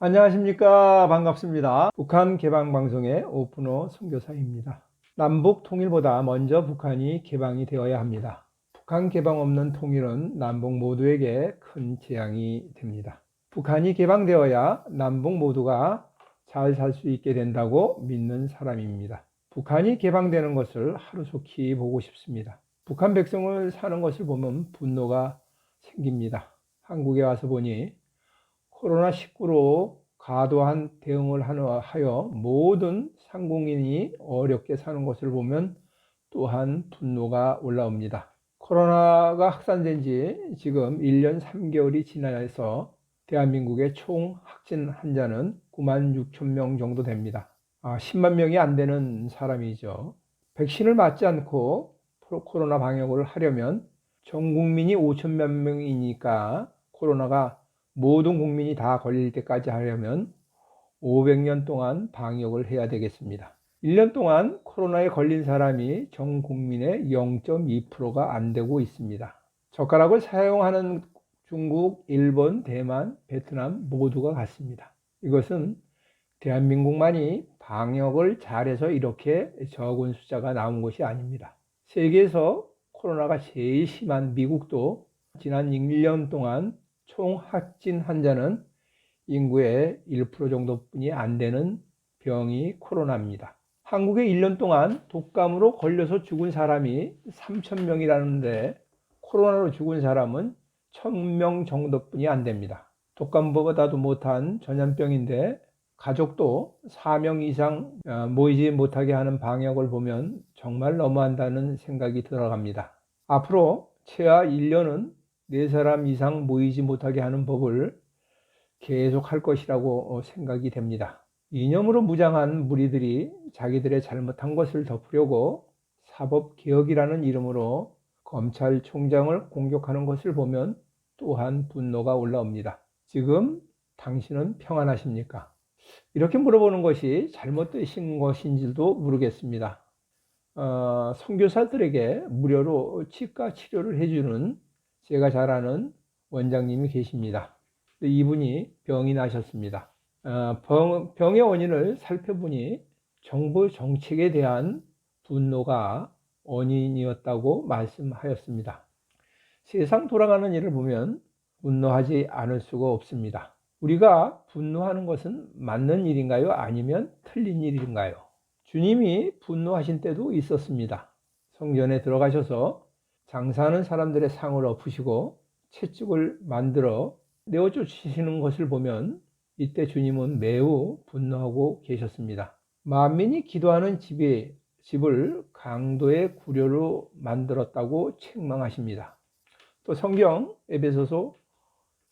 안녕하십니까. 반갑습니다. 북한 개방방송의 오픈호 선교사입니다. 남북 통일보다 먼저 북한이 개방이 되어야 합니다. 북한 개방 없는 통일은 남북 모두에게 큰 재앙이 됩니다. 북한이 개방되어야 남북 모두가 잘 살 수 있게 된다고 믿는 사람입니다. 북한이 개방되는 것을 하루속히 보고 싶습니다. 북한 백성을 사는 것을 보면 분노가 생깁니다. 한국에 와서 보니 코로나19로 과도한 대응을 하여 모든 상공인이 어렵게 사는 것을 보면 또한 분노가 올라옵니다. 코로나가 확산된 지 지금 1년 3개월이 지나서 대한민국의 총 확진 환자는 9만 6천 명 정도 됩니다. 10만 명이 안 되는 사람이죠. 백신을 맞지 않고 코로나 방역을 하려면 전 국민이 5천만 명이니까 코로나가 모든 국민이 다 걸릴 때까지 하려면 500년 동안 방역을 해야 되겠습니다. 1년 동안 코로나에 걸린 사람이 전 국민의 0.2%가 안 되고 있습니다. 젓가락을 사용하는 중국, 일본, 대만, 베트남 모두가 같습니다. 이것은 대한민국만이 방역을 잘해서 이렇게 적은 숫자가 나온 것이 아닙니다. 세계에서 코로나가 제일 심한 미국도 지난 1년 동안 총 확진 환자는 인구의 1% 정도뿐이 안 되는 병이 코로나입니다. 한국에 1년 동안 독감으로 걸려서 죽은 사람이 3,000명이라는데 코로나로 죽은 사람은 1,000명 정도뿐이 안 됩니다. 독감보다도 못한 전염병인데 가족도 4명 이상 모이지 못하게 하는 방역을 보면 정말 너무한다는 생각이 들어갑니다. 앞으로 최하 1년은 4사람 이상 모이지 못하게 하는 법을 계속 할 것이라고 생각이 됩니다. 이념으로 무장한 무리들이 자기들의 잘못한 것을 덮으려고 사법개혁이라는 이름으로 검찰총장을 공격하는 것을 보면 또한 분노가 올라옵니다. 지금 당신은 평안하십니까? 이렇게 물어보는 것이 잘못되신 것인지도 모르겠습니다. 선교사들에게 무료로 치과 치료를 해주는 제가 잘 아는 원장님이 계십니다. 이분이 병이 나셨습니다. 병의 원인을 살펴보니 정부 정책에 대한 분노가 원인이었다고 말씀하였습니다. 세상 돌아가는 일을 보면 분노하지 않을 수가 없습니다. 우리가 분노하는 것은 맞는 일인가요? 아니면 틀린 일인가요? 주님이 분노하신 때도 있었습니다. 성전에 들어가셔서 장사하는 사람들의 상을 엎으시고 채찍을 만들어 내어쫓으시는 것을 보면 이때 주님은 매우 분노하고 계셨습니다. 만민이 기도하는 집을 강도의 구려로 만들었다고 책망하십니다. 또 성경 에베소서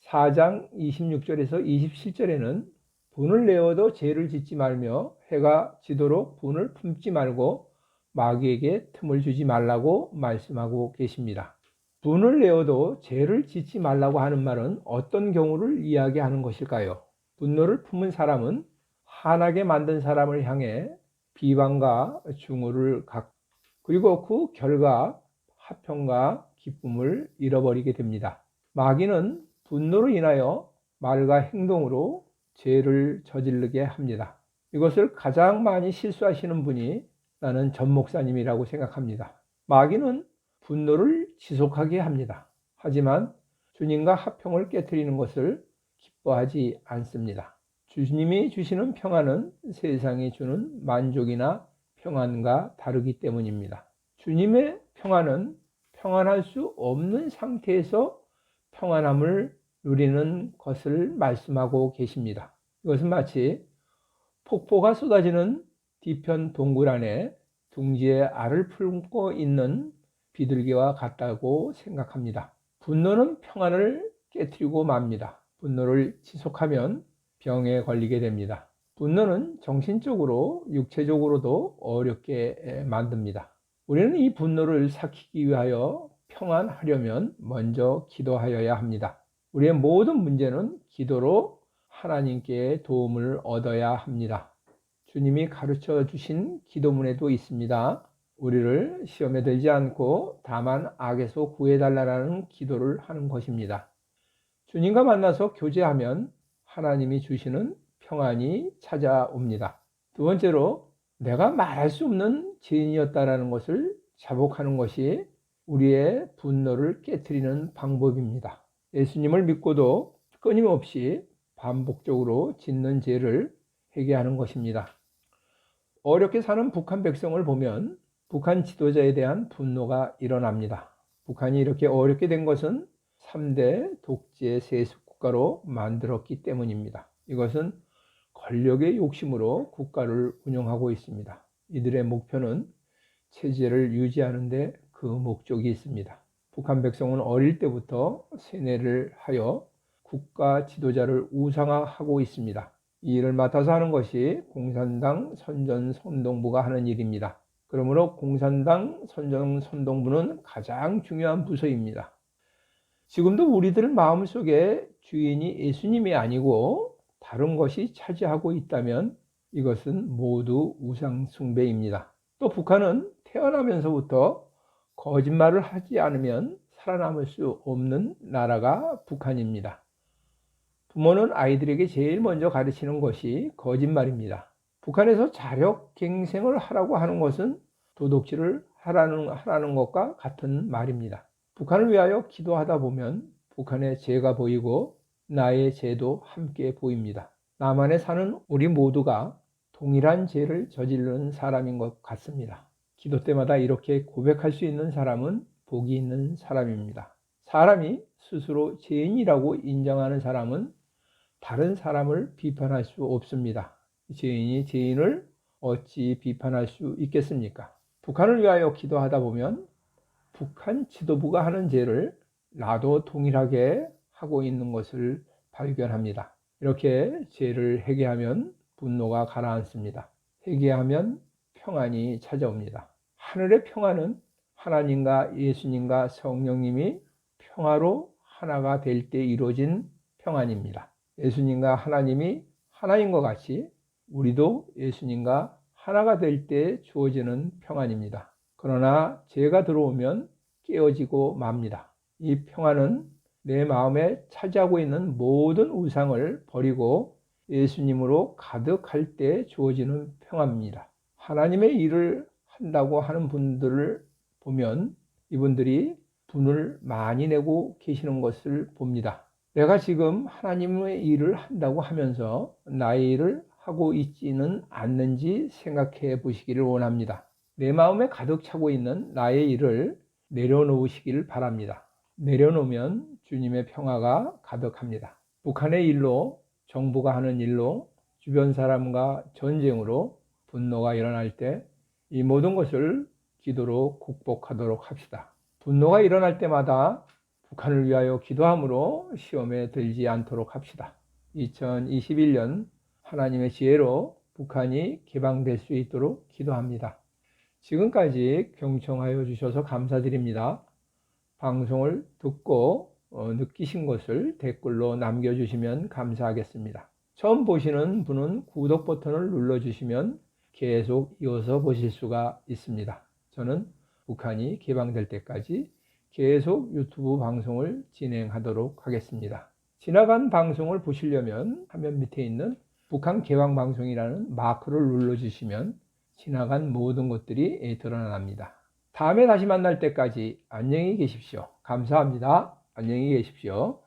4장 26절에서 27절에는 분을 내어도 죄를 짓지 말며 해가 지도록 분을 품지 말고 마귀에게 틈을 주지 말라고 말씀하고 계십니다. 분을 내어도 죄를 짓지 말라고 하는 말은 어떤 경우를 이야기하는 것일까요? 분노를 품은 사람은 화나게 만든 사람을 향해 비방과 중후를 갖고 그리고 그 결과 화평과 기쁨을 잃어버리게 됩니다. 마귀는 분노로 인하여 말과 행동으로 죄를 저지르게 합니다. 이것을 가장 많이 실수하시는 분이 나는 전 목사님이라고 생각합니다. 마귀는 분노를 지속하게 합니다. 하지만 주님과 화평을 깨트리는 것을 기뻐하지 않습니다. 주님이 주시는 평안은 세상이 주는 만족이나 평안과 다르기 때문입니다. 주님의 평안은 평안할 수 없는 상태에서 평안함을 누리는 것을 말씀하고 계십니다. 이것은 마치 폭포가 쏟아지는 뒤편 동굴 안에 둥지에 알을 품고 있는 비둘기와 같다고 생각합니다. 분노는 평안을 깨트리고 맙니다. 분노를 지속하면 병에 걸리게 됩니다. 분노는 정신적으로 육체적으로도 어렵게 만듭니다. 우리는 이 분노를 삭히기 위하여 평안하려면 먼저 기도하여야 합니다. 우리의 모든 문제는 기도로 하나님께 도움을 얻어야 합니다. 주님이 가르쳐 주신 기도문에도 있습니다. 우리를 시험에 들지 않고 다만 악에서 구해달라는 기도를 하는 것입니다. 주님과 만나서 교제하면 하나님이 주시는 평안이 찾아옵니다. 두 번째로 내가 말할 수 없는 죄인이었다라는 것을 자복하는 것이 우리의 분노를 깨트리는 방법입니다. 예수님을 믿고도 끊임없이 반복적으로 짓는 죄를 회개하는 것입니다. 어렵게 사는 북한 백성을 보면 북한 지도자에 대한 분노가 일어납니다. 북한이 이렇게 어렵게 된 것은 3대 독재 세습 국가로 만들었기 때문입니다. 이것은 권력의 욕심으로 국가를 운영하고 있습니다. 이들의 목표는 체제를 유지하는 데 그 목적이 있습니다. 북한 백성은 어릴 때부터 세뇌를 하여 국가 지도자를 우상화하고 있습니다. 이 일을 맡아서 하는 것이 공산당 선전선동부가 하는 일입니다. 그러므로 공산당 선전선동부는 가장 중요한 부서입니다. 지금도 우리들 마음속에 주인이 예수님이 아니고 다른 것이 차지하고 있다면 이것은 모두 우상 숭배입니다. 또 북한은 태어나면서부터 거짓말을 하지 않으면 살아남을 수 없는 나라가 북한입니다. 부모는 아이들에게 제일 먼저 가르치는 것이 거짓말입니다. 북한에서 자력갱생을 하라고 하는 것은 도둑질을 하라는 것과 같은 말입니다. 북한을 위하여 기도하다 보면 북한의 죄가 보이고 나의 죄도 함께 보입니다. 남한에 사는 우리 모두가 동일한 죄를 저지르는 사람인 것 같습니다. 기도 때마다 이렇게 고백할 수 있는 사람은 복이 있는 사람입니다. 사람이 스스로 죄인이라고 인정하는 사람은 다른 사람을 비판할 수 없습니다. 죄인이 죄인을 어찌 비판할 수 있겠습니까? 북한을 위하여 기도하다 보면 북한 지도부가 하는 죄를 나도 동일하게 하고 있는 것을 발견합니다. 이렇게 죄를 회개하면 분노가 가라앉습니다. 회개하면 평안이 찾아옵니다. 하늘의 평안은 하나님과 예수님과 성령님이 평화로 하나가 될 때 이루어진 평안입니다. 예수님과 하나님이 하나인 것 같이 우리도 예수님과 하나가 될 때 주어지는 평안입니다. 그러나 죄가 들어오면 깨어지고 맙니다. 이 평안은 내 마음에 차지하고 있는 모든 우상을 버리고 예수님으로 가득할 때 주어지는 평안입니다. 하나님의 일을 한다고 하는 분들을 보면 이분들이 분을 많이 내고 계시는 것을 봅니다. 내가 지금 하나님의 일을 한다고 하면서 나의 일을 하고 있지는 않는지 생각해 보시기를 원합니다. 내 마음에 가득 차고 있는 나의 일을 내려놓으시기를 바랍니다. 내려놓으면 주님의 평화가 가득합니다. 북한의 일로, 정부가 하는 일로, 주변 사람과 전쟁으로 분노가 일어날 때 이 모든 것을 기도로 극복하도록 합시다. 분노가 일어날 때마다 북한을 위하여 기도함으로 시험에 들지 않도록 합시다. 2021년 하나님의 지혜로 북한이 개방될 수 있도록 기도합니다. 지금까지 경청하여 주셔서 감사드립니다. 방송을 듣고 느끼신 것을 댓글로 남겨주시면 감사하겠습니다. 처음 보시는 분은 구독 버튼을 눌러주시면 계속 이어서 보실 수가 있습니다. 저는 북한이 개방될 때까지 계속 유튜브 방송을 진행하도록 하겠습니다. 지나간 방송을 보시려면 화면 밑에 있는 북한 개방 방송이라는 마크를 눌러주시면 지나간 모든 것들이 드러납니다. 다음에 다시 만날 때까지 안녕히 계십시오. 감사합니다. 안녕히 계십시오.